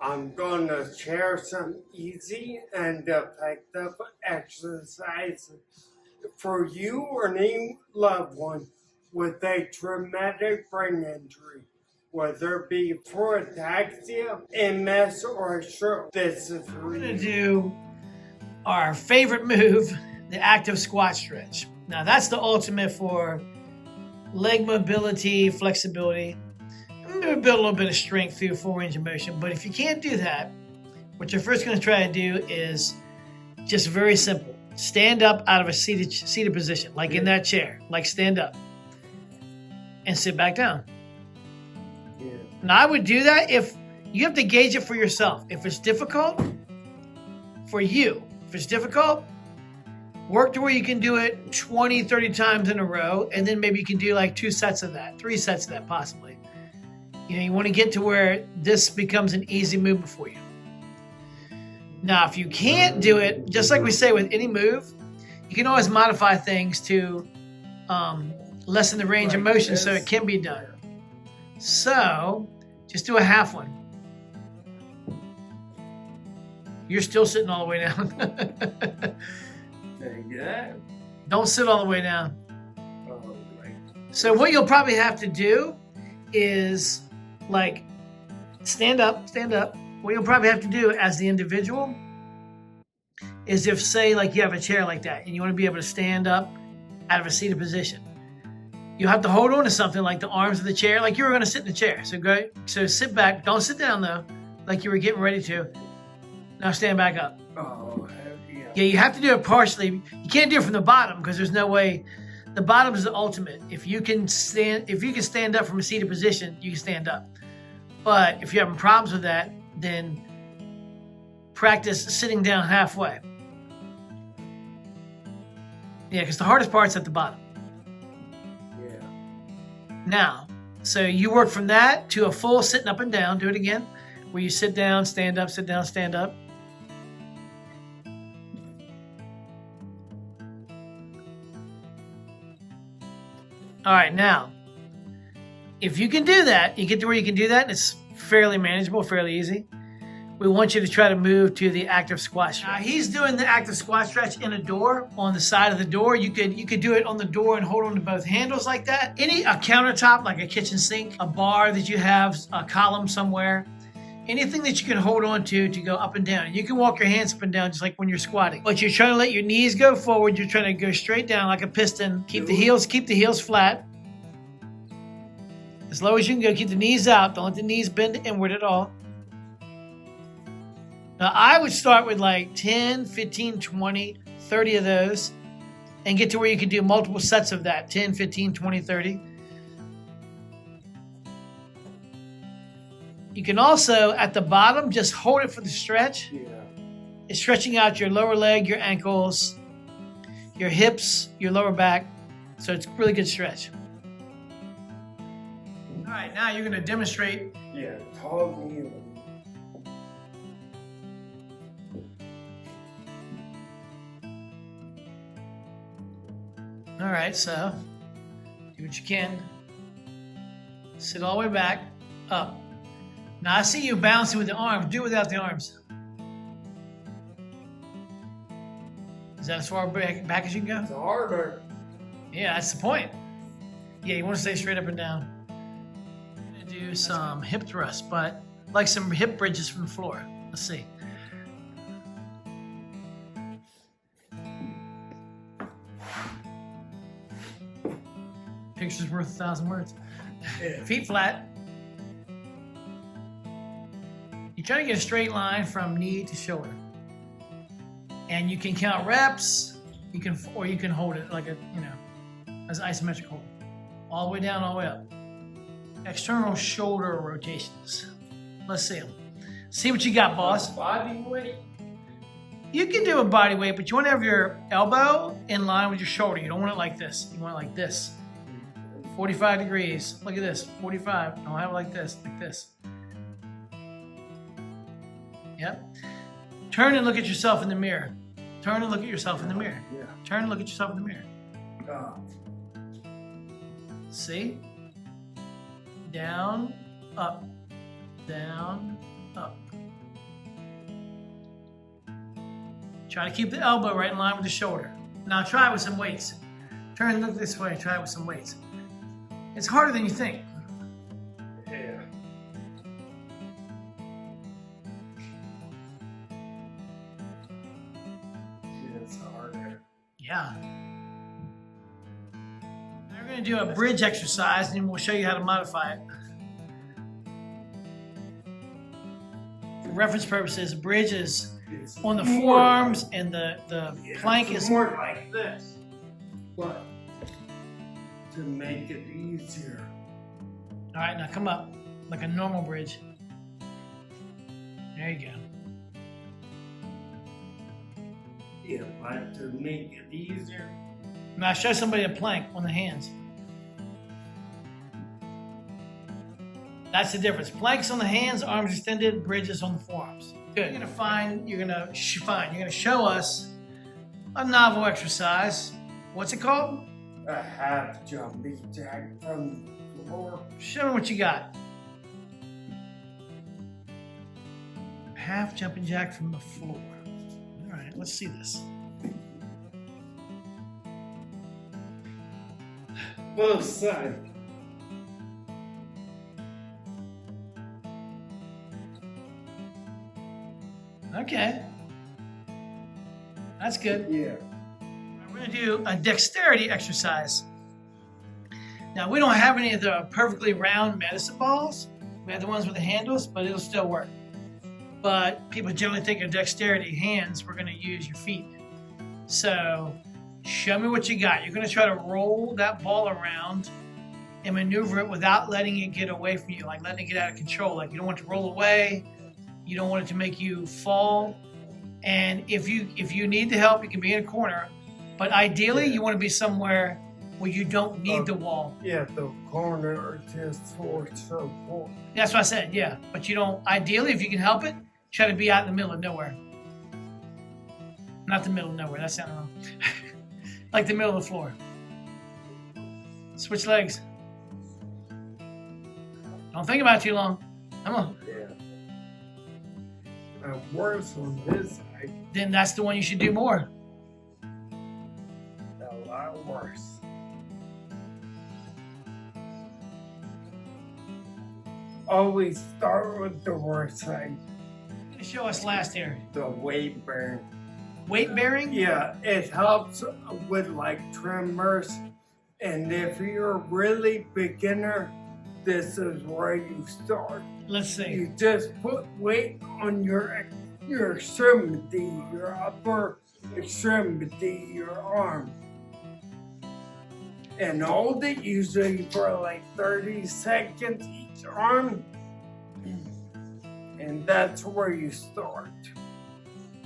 I'm going to share some easy and effective exercises for you or any loved one with a traumatic brain injury, whether it be for ataxia, MS, or a stroke. This is We're going to do our favorite move, the active squat stretch. Now that's the ultimate for leg mobility, flexibility. Maybe build a little bit of strength through full range of motion. But if you can't do that, what you're first going to try to do is just very simple. Stand up out of a seated position, like in that chair, like stand up and sit back down. Yeah. Now I would do that if you have to gauge it for yourself. If it's difficult for you, if it's difficult, work to where you can do it 20, 30 times in a row. And then maybe you can do like 2 sets of that, 3 sets of that possibly. You want to get to where this becomes an easy movement for you. Now, if you can't do it, just like we say with any move, you can always modify things to lessen the range of motion so it can be done. So, just do a half one. You're still sitting all the way down. Don't sit all the way down. So what you'll probably have to do is like stand up. What you'll probably have to do as the individual is if, say, like you have a chair like that and you want to be able to stand up out of a seated position, you'll have to hold on to something like the arms of the chair, like you were going to sit in the chair. So sit back. Don't sit down, though, like you were getting ready to. Now stand back up. Yeah, you have to do it partially. You can't do it from the bottom because there's no way. The bottom is the ultimate. If you can stand up from a seated position, you can stand up. But if you're having problems with that, then practice sitting down halfway. Yeah, because the hardest part's at the bottom. Yeah. Now, so you work from that to a full sitting up and down. Do it again, where you sit down, stand up, sit down, stand up. All right, now, if you can do that, you get to where you can do that, and it's fairly manageable, fairly easy. We want you to try to move to the active squat stretch. Now, he's doing the active squat stretch in a door, on the side of the door. You could do it on the door and hold on to both handles like that. A countertop, like a kitchen sink, a bar that you have, a column somewhere, anything that you can hold on to go up and down. And you can walk your hands up and down just like when you're squatting. But you're trying to let your knees go forward. You're trying to go straight down like a piston. Keep the heels flat. As low as you can go. Keep the knees out. Don't let the knees bend inward at all. Now, I would start with like 10, 15, 20, 30 of those and get to where you can do multiple sets of that, 10, 15, 20, 30. You can also, at the bottom, just hold it for the stretch. Yeah. It's stretching out your lower leg, your ankles, your hips, your lower back. So it's a really good stretch. All right, now you're going to demonstrate. Yeah, tall kneeling. All right, so do what you can. Sit all the way back, up. Now I see you bouncing with the arms. Do it without the arms. Is that as far back as you can go? It's harder. Yeah, that's the point. Yeah, you want to stay straight up and down. I'm going to do some hip thrusts, but like some hip bridges from the floor. Let's see. Picture's worth 1,000 words. Feet flat. You're trying to get a straight line from knee to shoulder. And you can count reps, you can hold it like as an isometric hold. All the way down, all the way up. External shoulder rotations. Let's see them. See what you got, boss. Body weight. You can do a body weight, but you want to have your elbow in line with your shoulder. You don't want it like this. You want it like this. 45 degrees. Look at this. 45. Don't have it like this. Like this. Yep. Turn and look at yourself in the mirror. Turn and look at yourself in the mirror. Yeah. Turn and look at yourself in the mirror. See? Down, up, down, up. Try to keep the elbow right in line with the shoulder. Now try it with some weights. Turn and look this way. Try it with some weights. It's harder than you think. Yeah. It's harder. Yeah. Now we're going to do a bridge exercise, and then we'll show you how to modify it. For reference purposes, bridge is It's on the more forearms, and the Yeah, plank it's is more like this. But to make it easier. All right, now come up like a normal bridge. There you go. Yeah, but to make it easier. Now show somebody a plank on the hands. That's the difference. Planks on the hands, arms extended, bridges on the forearms. Good. You're gonna show us a novel exercise. What's it called? A half jumping jack from the floor. Show me what you got. Half jumping jack from the floor. All right, let's see this. Both sides. Okay. That's good. Yeah. We're going to do a dexterity exercise. Now, we don't have any of the perfectly round medicine balls. We have the ones with the handles, but it'll still work. But people generally think of dexterity hands, we're going to use your feet. So, show me what you got. You're going to try to roll that ball around and maneuver it without letting it get away from you, like letting it get out of control. Like you don't want it to roll away. You don't want it to make you fall. And if you need the help, you can be in a corner. But ideally, you want to be somewhere where you don't need the wall. Yeah, the corner just for support. That's what I said, yeah. But you don't, ideally, if you can help it, try to be out in the middle of nowhere. Not the middle of nowhere, that sounded wrong. Like the middle of the floor. Switch legs. Don't think about it too long. Come on. Yeah. Worse on this side. Then that's the one you should do more. A lot worse. Always start with the worst side. Show us last here. The weight bearing. Weight bearing? Yeah, it helps with like tremors. And if you're really beginner, this is where you start. Let's see. You just put weight on your extremity, your upper extremity, your arm. And hold it usually for like 30 seconds each arm. And that's where you start.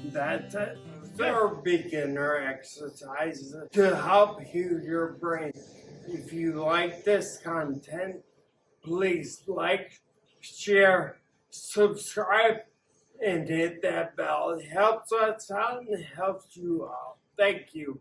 That's it. They're beginner exercises to help heal your brain. If you like this content, please like, share, subscribe, and hit that bell. It helps us out and it helps you out. Thank you.